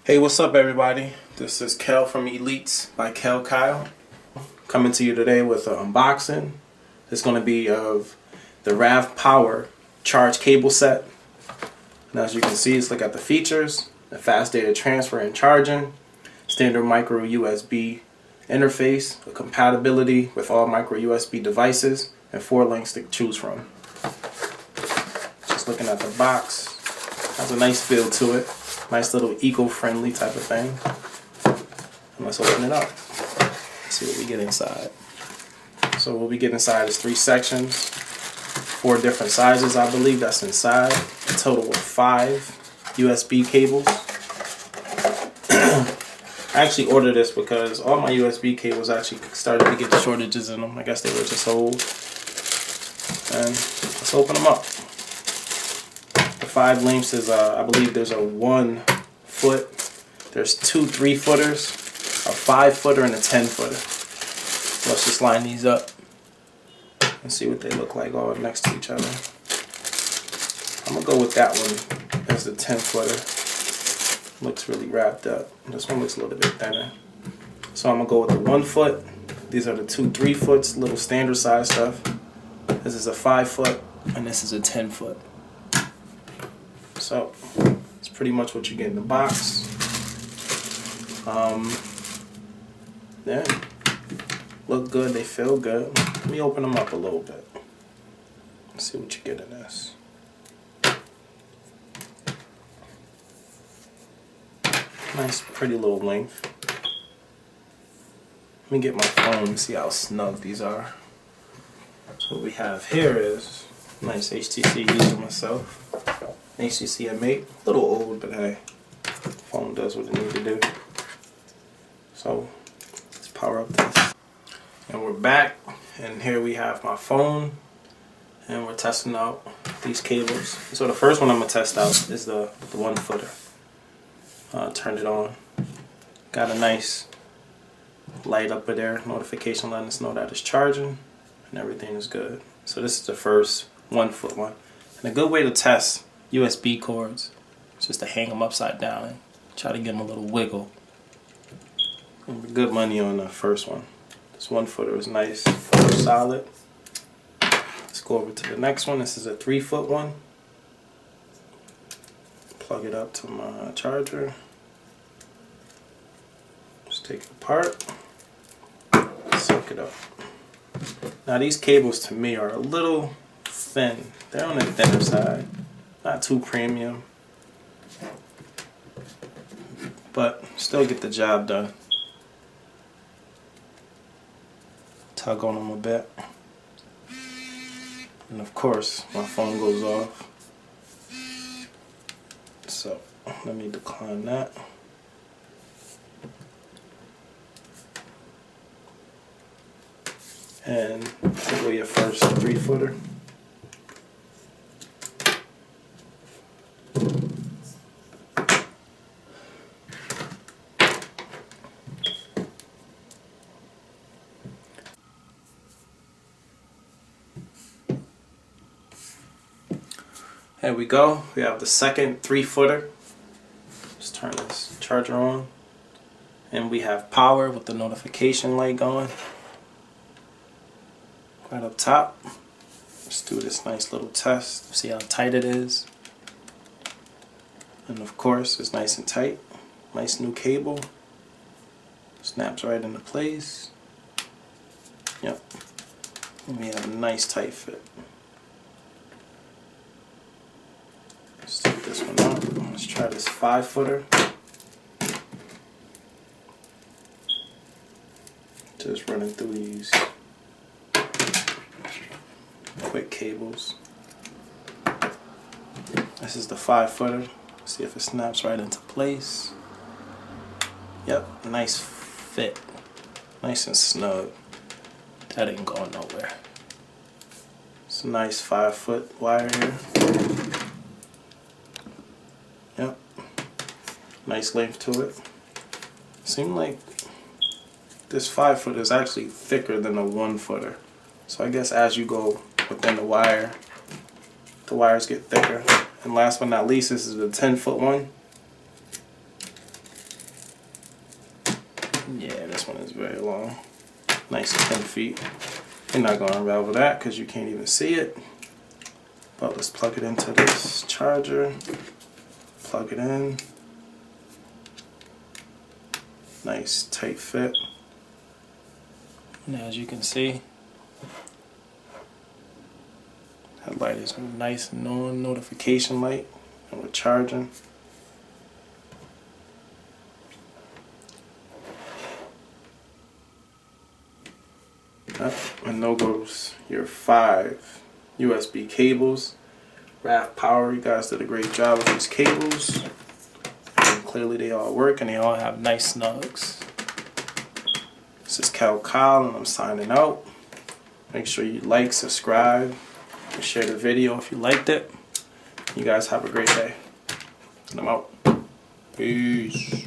Hey, what's up everybody? This is Kel from Elites by Kel Kyle. Coming to you today with an unboxing. It's going to be of the RavPower charge cable set. And as you can see, let's look at the features. The fast data transfer and charging, standard micro USB interface, a compatibility with all micro USB devices, and 4 links to choose from. Just looking at the box, has a nice feel to it. Nice little eco-friendly type of thing. And let's open it up. Let's see what we get inside. So what we get inside is 3 sections, 4 different sizes I believe that's inside. A total of 5 USB cables. I actually ordered this because all my USB cables actually started to get shortages in them. I guess they were just old. And let's open them up. 5 lengths is I believe there's a 1 foot, there's 2 3-footers, a 5-footer, and a 10-footer. So let's just line these up and see what they look like all next to each other. I'm gonna go with that one as the 10-footer. Looks really wrapped up. This one looks a little bit thinner. So I'm gonna go with the 1 foot. These are the 2 3-foots, little standard size stuff. This is a 5-foot and this is a 10-foot. So it's pretty much what you get in the box. Yeah, look good, they feel good. Let me open them up a little bit. Let's see what you get in this. Nice pretty little length. Let me get my phone and see how snug these are. So what we have here is nice HTC user myself. HTC M8, a little old, but hey, phone does what it needs to do. So let's power up this. And we're back, and here we have my phone, and we're testing out these cables. So the first one I'm gonna test out is the 1-footer. Turned it on. Got a nice light up there, notification letting us know that it's charging, and everything is good. So this is the first 1-foot one. And a good way to test USB cords is just to hang them upside down and try to get them a little wiggle. And good money on the first one. This 1-footer is nice, solid. Let's go over to the next one. This is a 3-foot one. Plug it up to my charger. Just take it apart. Soak it up. Now these cables to me are a little thin. They're on the thinner side. Not too premium, but still get the job done. Tug on them a bit. And of course, my phone goes off. So, let me decline that. And here go your first 3-footer. There we go. We have the second 3-footer. Just turn this charger on. And we have power with the notification light going. Right up top. Let's do this nice little test. See how tight it is. And of course, it's nice and tight. Nice new cable. Snaps right into place. Yep. And we have a nice tight fit. Let's take this one out. Let's try this 5-footer. Just running through these quick cables. This is the 5-footer. See if it snaps right into place. Yep, nice fit. Nice and snug. That ain't going nowhere. It's a nice 5-foot wire here. Yep. Nice length to it. Seemed like this 5-footer is actually thicker than the 1-footer. So I guess as you go within the wires get thicker. And last but not least, this is the 10-foot one. Yeah, this one is very long. Nice 10 feet. You're not going to unravel that because you can't even see it. But let's plug it into this charger. Plug it in. Nice tight fit. And as you can see, that light is a nice notification light, and we're charging. And there goes your 5 USB cables. RavPower, you guys did a great job with these cables. And clearly they all work and they all have nice snugs. This is Kyle and I'm signing out. Make sure you like, subscribe, and share the video if you liked it. You guys have a great day. And I'm out. Peace.